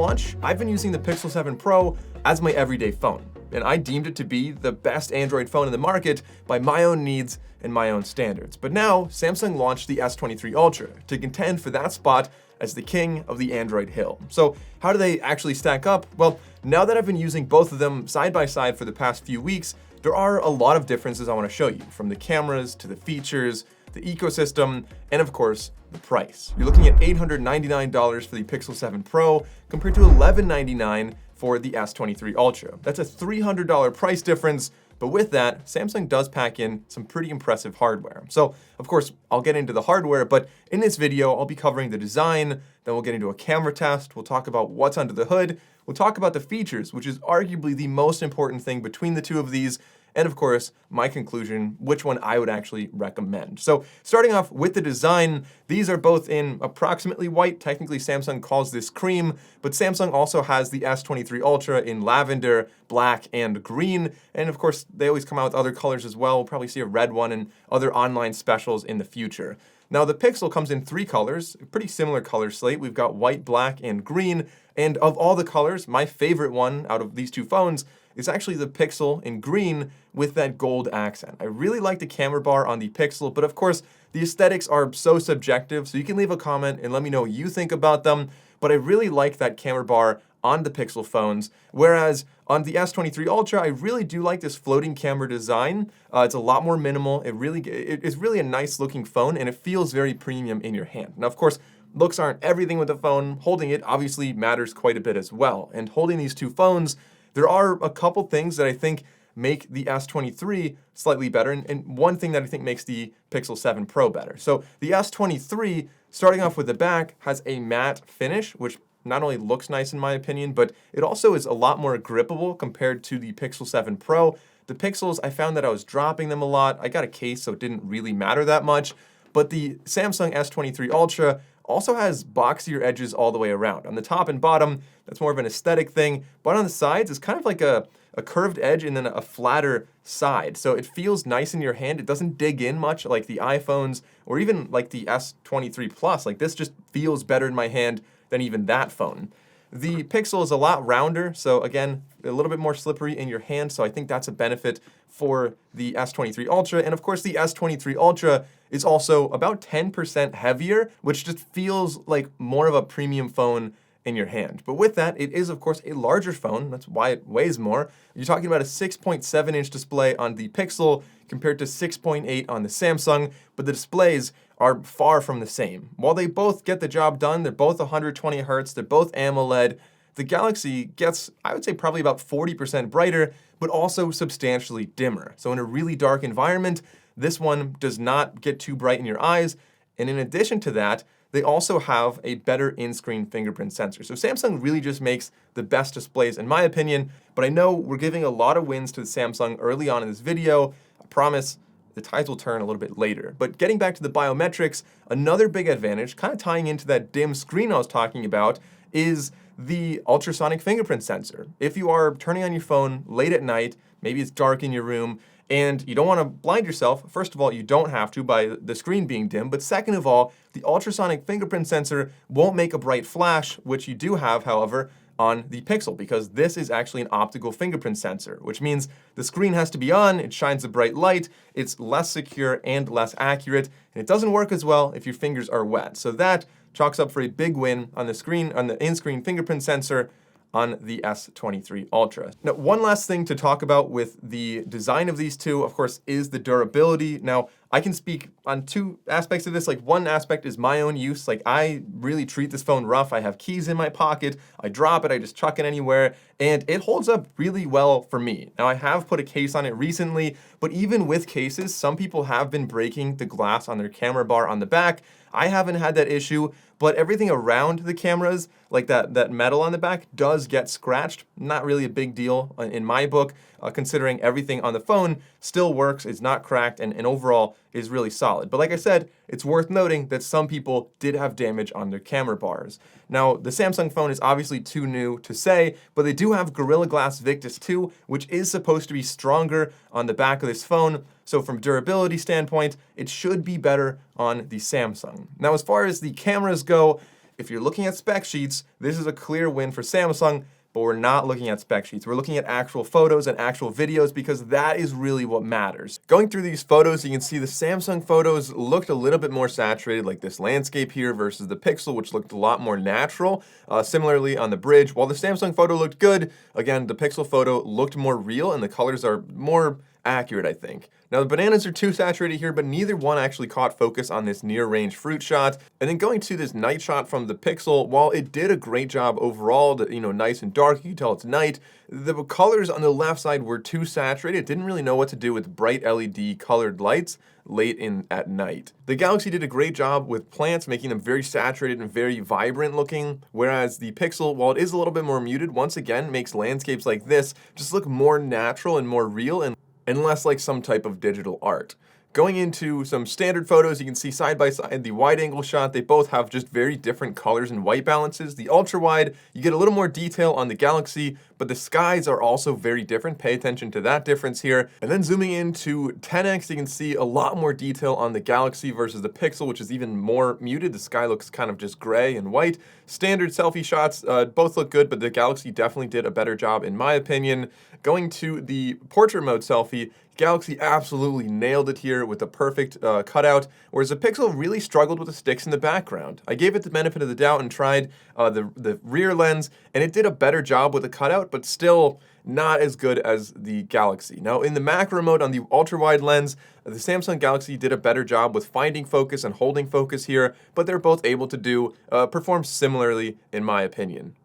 launch, I've been using the Pixel 7 Pro as my everyday phone, and I deemed it to be the best Android phone in the market by my own needs and my own standards. But now, Samsung launched the S23 Ultra to contend for that spot as the king of the Android hill. So how do they actually stack up? Well, now that I've been using both of them side by side for the past few weeks, there are a lot of differences I want to show you, from the cameras to the features, the ecosystem, and of course, the price. You're looking at $899 for the Pixel 7 Pro compared to $1,199 for the S23 Ultra. That's a $300 price difference, but with that, Samsung does pack in some pretty impressive hardware. So, of course, I'll get into the hardware, but in this video, I'll be covering the design, then we'll get into a camera test, we'll talk about what's under the hood, we'll talk about the features, which is arguably the most important thing between the two of these, and of course, my conclusion, which one I would actually recommend. So starting off with the design, these are both in approximately white. Technically, Samsung calls this cream, but Samsung also has the S23 Ultra in lavender, black, and green. And of course, they always come out with other colors as well. We'll probably see a red one and other online specials in the future. Now, the Pixel comes in 3 colors, a pretty similar color slate. We've got white, black, and green. And of all the colors, my favorite one out of these two phones is actually the Pixel in green with that gold accent. I really like the camera bar on the Pixel, but of course, the aesthetics are so subjective, so you can leave a comment and let me know what you think about them, but I really like that camera bar on the Pixel phones, whereas on the S23 Ultra, I really do like this floating camera design. It's a lot more minimal. It's really a nice looking phone, and it feels very premium in your hand. Now, of course, looks aren't everything with the phone. Holding it obviously matters quite a bit as well, and holding these two phones, there are a couple things that I think make the S23 slightly better, and one thing that I think makes the Pixel 7 Pro better. So the S23, starting off with the back, has a matte finish, which not only looks nice in my opinion, but it also is a lot more grippable compared to the Pixel 7 Pro. The Pixels, I found that I was dropping them a lot. I got a case, so it didn't really matter that much, but the Samsung S23 Ultra also has boxier edges all the way around. On the top and bottom, that's more of an aesthetic thing, but on the sides, it's kind of like a curved edge and then a flatter side. So it feels nice in your hand. It doesn't dig in much like the iPhones or even like the S23 Plus. Like this just feels better in my hand than even that phone. The Pixel is a lot rounder, so again, a little bit more slippery in your hand, so I think that's a benefit for the S23 Ultra. And of course, the S23 Ultra is also about 10% heavier, which just feels like more of a premium phone in your hand. But with that, it is of course a larger phone. That's why it weighs more. You're talking about a 6.7-inch display on the Pixel compared to 6.8 on the Samsung, but the displays are far from the same. While they both get the job done, they're both 120 Hz, they're both AMOLED. The Galaxy gets, I would say, probably about 40% brighter, but also substantially dimmer. So in a really dark environment, this one does not get too bright in your eyes. And in addition to that, they also have a better in-screen fingerprint sensor. So Samsung really just makes the best displays, in my opinion, but I know we're giving a lot of wins to the Samsung early on in this video. I promise the tides will turn a little bit later. But getting back to the biometrics, another big advantage, kind of tying into that dim screen I was talking about, is the ultrasonic fingerprint sensor. If you are turning on your phone late at night, maybe it's dark in your room, and you don't want to blind yourself, first of all, you don't have to by the screen being dim, but second of all, the ultrasonic fingerprint sensor won't make a bright flash, which you do have, however, on the Pixel, because this is actually an optical fingerprint sensor, which means the screen has to be on, it shines a bright light, it's less secure and less accurate, and it doesn't work as well if your fingers are wet. So that chalks up for a big win on the screen, on the in-screen fingerprint sensor on the S23 Ultra. Now, one last thing to talk about with the design of these two, of course, is the durability. Now, I can speak on two aspects of this. Like, one aspect is my own use. Like, I really treat this phone rough. I have keys in my pocket, I drop it, I just chuck it anywhere, and it holds up really well for me. Now, I have put a case on it recently, but even with cases, some people have been breaking the glass on their camera bar on the back. I haven't had that issue, but everything around the cameras, like that metal on the back, does get scratched. Not really a big deal in my book, considering everything on the phone still works, it's not cracked, and overall is really solid. But like I said, it's worth noting that some people did have damage on their camera bars. Now, the Samsung phone is obviously too new to say, but they do have Gorilla Glass Victus 2, which is supposed to be stronger on the back of this phone. So from durability standpoint, it should be better on the Samsung. Now, as far as the cameras go, if you're looking at spec sheets, this is a clear win for Samsung, but we're not looking at spec sheets. We're looking at actual photos and actual videos because that is really what matters. Going through these photos, you can see the Samsung photos looked a little bit more saturated, like this landscape here versus the Pixel, which looked a lot more natural. Similarly on the bridge, while the Samsung photo looked good, again, the Pixel photo looked more real and the colors are more accurate, I think. Now the bananas are too saturated here, but neither one actually caught focus on this near-range fruit shot. And then going to this night shot from the Pixel, while it did a great job overall, nice and dark, you can tell it's night, the colors on the left side were too saturated. It didn't really know what to do with bright LED colored lights late at night. The Galaxy did a great job with plants, making them very saturated and very vibrant looking, whereas the Pixel, while it is a little bit more muted, once again makes landscapes like this just look more natural and more real and less like some type of digital art. Going into some standard photos, you can see side by side the wide angle shot. They both have just very different colors and white balances. The ultra wide, you get a little more detail on the Galaxy, but the skies are also very different. Pay attention to that difference here. And then zooming into 10x, you can see a lot more detail on the Galaxy versus the Pixel, which is even more muted. The sky looks kind of just gray and white. Standard selfie shots, both look good, but the Galaxy definitely did a better job in my opinion. Going to the portrait mode selfie, Galaxy absolutely nailed it here with the perfect cutout, whereas the Pixel really struggled with the sticks in the background. I gave it the benefit of the doubt and tried the rear lens, and it did a better job with the cutout, but still not as good as the Galaxy. Now, in the macro mode on the ultra-wide lens, the Samsung Galaxy did a better job with finding focus and holding focus here, but they're both able to perform similarly, in my opinion.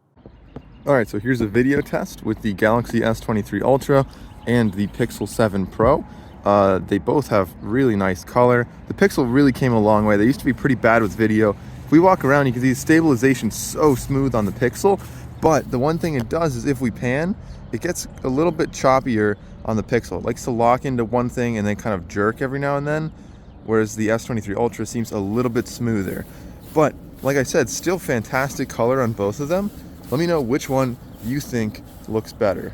All right, so here's a video test with the Galaxy S23 Ultra and the Pixel 7 Pro. They both have really nice color. The Pixel really came a long way. They used to be pretty bad with video. If we walk around, you can see the stabilization so smooth on the Pixel, but the one thing it does is if we pan, it gets a little bit choppier on the Pixel. It likes to lock into one thing and then kind of jerk every now and then, whereas the S23 Ultra seems a little bit smoother. But like I said, still fantastic color on both of them. Let me know which one you think looks better.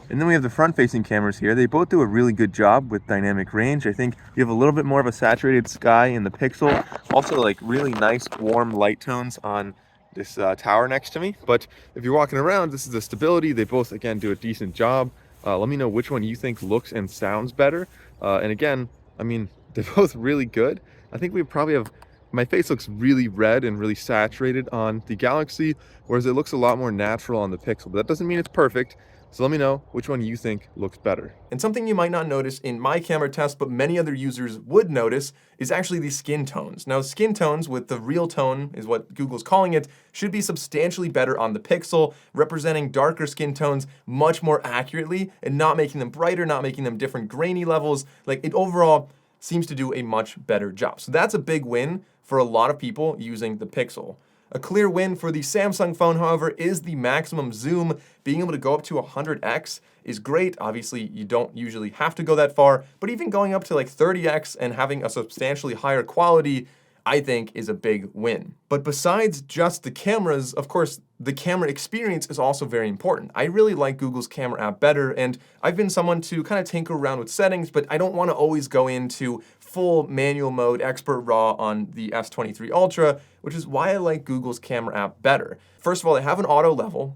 And then we have the front-facing cameras here. They both do a really good job with dynamic range. I think you have a little bit more of a saturated sky in the Pixel. Also, like really nice warm light tones on this tower next to me. But if you're walking around, this is the stability. They both, again, do a decent job. Let me know which one you think looks and sounds better. And again, I mean, they're both really good. I think we probably have, my face looks really red and really saturated on the Galaxy, whereas it looks a lot more natural on the Pixel. But that doesn't mean it's perfect. So let me know which one you think looks better. And something you might not notice in my camera test, but many other users would notice, is actually the skin tones. Now, skin tones with the real tone, is what Google's calling it, should be substantially better on the Pixel, representing darker skin tones much more accurately and not making them brighter, not making them different grainy levels. Like, it overall seems to do a much better job. So that's a big win for a lot of people using the Pixel. A clear win for the Samsung phone, however, is the maximum zoom. Being able to go up to 100x is great. Obviously, you don't usually have to go that far, but even going up to like 30x and having a substantially higher quality, I think, is a big win. But besides just the cameras, of course, the camera experience is also very important. I really like Google's camera app better, and I've been someone to kind of tinker around with settings, but I don't want to always go into full manual mode, expert raw on the S23 Ultra, which is why I like Google's camera app better. First of all, they have an auto level.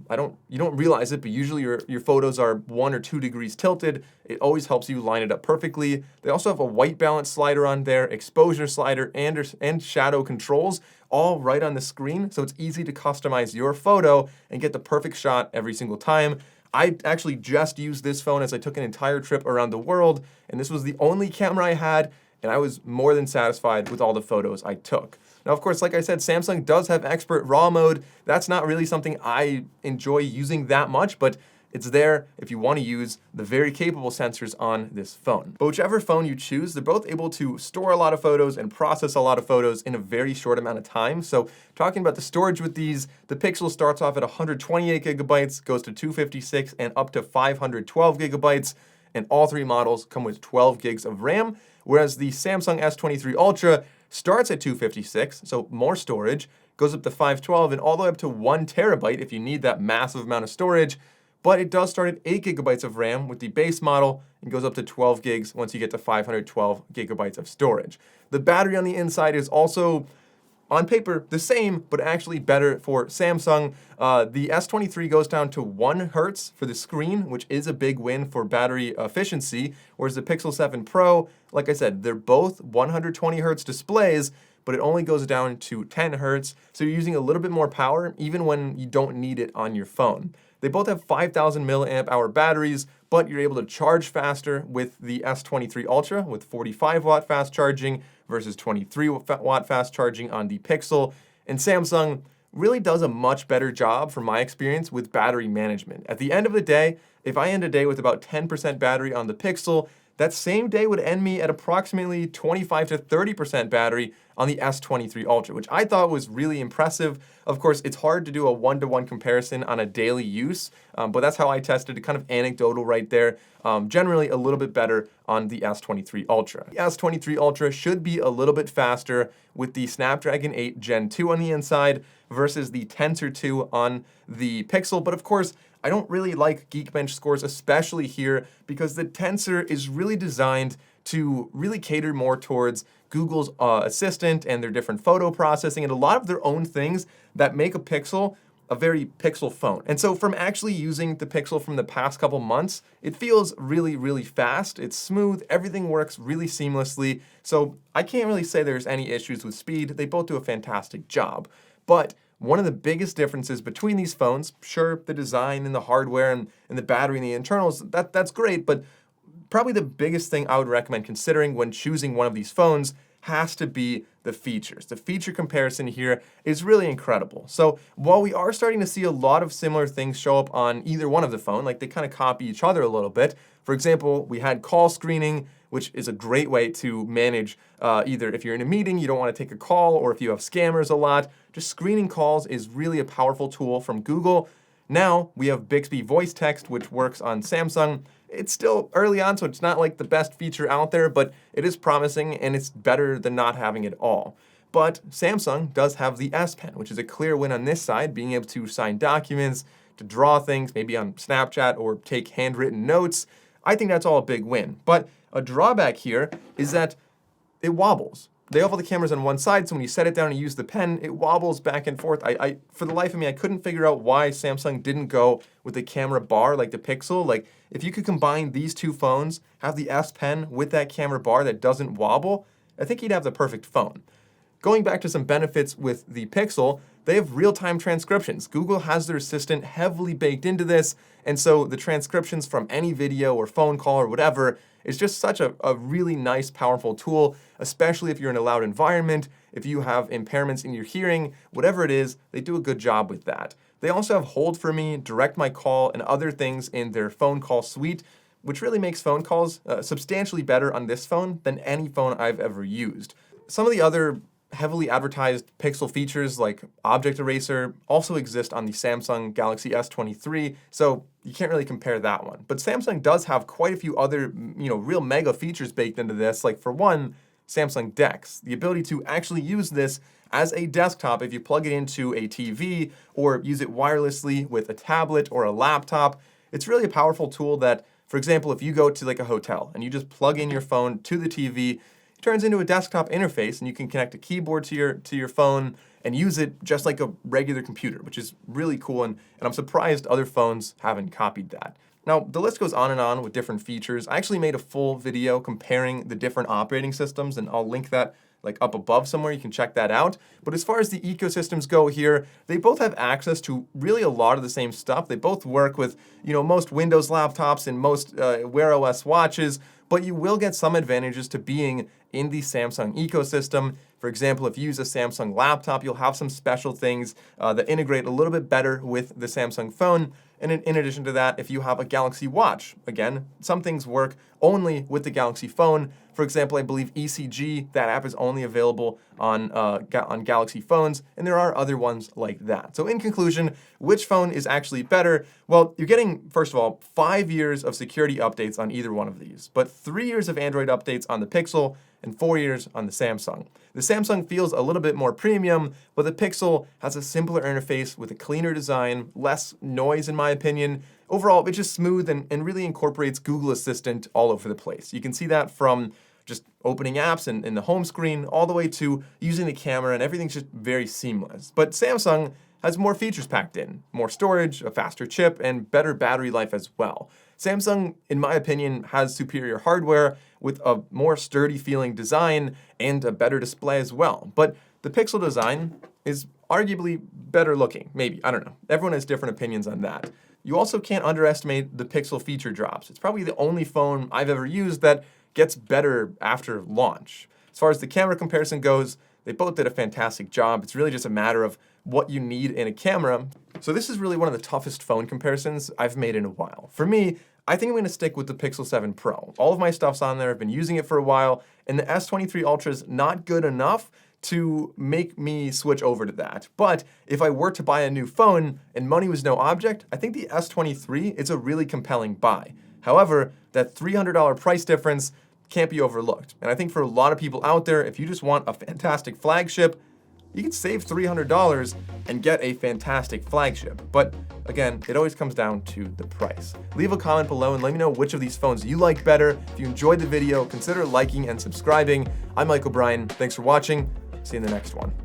You don't realize it, but usually your photos are 1 or 2 degrees tilted. It always helps you line it up perfectly. They also have a white balance slider on there, exposure slider, and shadow controls, all right on the screen, so it's easy to customize your photo and get the perfect shot every single time. I actually just used this phone as I took an entire trip around the world, and this was the only camera I had, and I was more than satisfied with all the photos I took. Now, of course, like I said, Samsung does have expert RAW mode. That's not really something I enjoy using that much, but it's there if you want to use the very capable sensors on this phone. But whichever phone you choose, they're both able to store a lot of photos and process a lot of photos in a very short amount of time. So talking about the storage with these, the Pixel starts off at 128 gigabytes, goes to 256 and up to 512 gigabytes. And all three models come with 12 gigs of RAM, whereas the Samsung S23 Ultra starts at 256, so more storage, goes up to 512 and all the way up to 1 terabyte if you need that massive amount of storage. but it does start at 8 gigabytes of RAM with the base model and goes up to 12 gigs once you get to 512 gigabytes of storage. The battery on the inside is also, on paper, the same, but actually better for Samsung. The S23 goes down to 1 hertz for the screen, which is a big win for battery efficiency, whereas the Pixel 7 Pro, like I said, they're both 120 hertz displays, but it only goes down to 10 hertz, so you're using a little bit more power even when you don't need it on your phone. They both have 5,000 milliamp hour batteries, but you're able to charge faster with the S23 Ultra with 45 watt fast charging versus 23 watt fast charging on the Pixel. And Samsung really does a much better job, from my experience, with battery management. At the end of the day, if I end a day with about 10% battery on the Pixel, that same day would end me at approximately 25 to 30% battery on the S23 Ultra, which I thought was really impressive. Of course, it's hard to do a one-to-one comparison on a daily use, but that's how I tested it, kind of anecdotal right there. Generally a little bit better on the S23 Ultra. The S23 Ultra should be a little bit faster with the Snapdragon 8 Gen 2 on the inside versus the Tensor 2 on the Pixel, but of course, I don't really like Geekbench scores, especially here, because the Tensor is really designed to really cater more towards Google's Assistant and their different photo processing and a lot of their own things that make a Pixel a very Pixel phone. And so from actually using the Pixel from the past couple months, it feels really, really fast. It's smooth. Everything works really seamlessly. So I can't really say there's any issues with speed. They both do a fantastic job. But one of the biggest differences between these phones, sure, the design and the hardware and the battery and the internals, that's great, but probably the biggest thing I would recommend considering when choosing one of these phones has to be the features. The feature comparison here is really incredible. So while we are starting to see a lot of similar things show up on either one of the phone, like they kind of copy each other a little bit. For example, we had call screening, which is a great way to manage either if you're in a meeting, you don't want to take a call, or if you have scammers a lot, just screening calls is really a powerful tool from Google. Now we have Bixby Voice Text, which works on Samsung. It's still early on, so it's not like the best feature out there, but it is promising and it's better than not having it all. But Samsung does have the S Pen, which is a clear win on this side, being able to sign documents, to draw things, maybe on Snapchat or take handwritten notes. I think that's all a big win. But a drawback here is that it wobbles. They have all the cameras on one side, so when you set it down and use the pen, it wobbles back and forth. I for the life of me, I couldn't figure out why Samsung didn't go with the camera bar like the Pixel. Like, if you could combine these two phones, have the S Pen with that camera bar that doesn't wobble, I think you'd have the perfect phone. Going back to some benefits with the Pixel, they have real-time transcriptions. Google has their assistant heavily baked into this, and so the transcriptions from any video or phone call or whatever is just such a really nice, powerful tool, especially if you're in a loud environment, if you have impairments in your hearing, whatever it is, they do a good job with that. They also have Hold for Me, Direct My Call, and other things in their phone call suite, which really makes phone calls substantially better on this phone than any phone I've ever used. Some of the other heavily advertised Pixel features like Object Eraser also exist on the Samsung Galaxy S23, so you can't really compare that one. But Samsung does have quite a few other, real mega features baked into this, like for one, Samsung DeX, the ability to actually use this as a desktop if you plug it into a TV or use it wirelessly with a tablet or a laptop. It's really a powerful tool that, for example, if you go to like a hotel and you just plug in your phone to the TV, turns into a desktop interface, and you can connect a keyboard to your phone and use it just like a regular computer, which is really cool, and I'm surprised other phones haven't copied that. Now, the list goes on with different features. I actually made a full video comparing the different operating systems, and I'll link that like up above somewhere. You can check that out. But as far as the ecosystems go here, they both have access to really a lot of the same stuff. They both work with, most Windows laptops and most Wear OS watches, but you will get some advantages to being in the Samsung ecosystem. For example, if you use a Samsung laptop, you'll have some special things that integrate a little bit better with the Samsung phone. And in addition to that, if you have a Galaxy Watch, again, some things work only with the Galaxy phone. For example, I believe ECG, that app is only available on Galaxy phones, and there are other ones like that. So in conclusion, which phone is actually better? Well, you're getting, first of all, 5 years of security updates on either one of these, but 3 years of Android updates on the Pixel and 4 years on the Samsung. The Samsung feels a little bit more premium, but the Pixel has a simpler interface with a cleaner design, less noise in my opinion. Overall, it's just smooth and really incorporates Google Assistant all over the place. You can see that from just opening apps in the home screen all the way to using the camera, and everything's just very seamless. But Samsung has more features packed in, more storage, a faster chip, and better battery life as well. Samsung, in my opinion, has superior hardware with a more sturdy feeling design and a better display as well. But the Pixel design is arguably better looking, maybe, I don't know. Everyone has different opinions on that. You also can't underestimate the Pixel feature drops. It's probably the only phone I've ever used that gets better after launch. As far as the camera comparison goes, they both did a fantastic job. It's really just a matter of what you need in a camera. So this is really one of the toughest phone comparisons I've made in a while. For me, I think I'm gonna stick with the Pixel 7 Pro. All of my stuff's on there, I've been using it for a while, and the S23 Ultra is not good enough to make me switch over to that. But if I were to buy a new phone and money was no object, I think the S23 is a really compelling buy. However, that $300 price difference can't be overlooked. And I think for a lot of people out there, if you just want a fantastic flagship, you can save $300 and get a fantastic flagship. But again, it always comes down to the price. Leave a comment below and let me know which of these phones you like better. If you enjoyed the video, consider liking and subscribing. I'm Mike O'Brien. Thanks for watching. See you in the next one.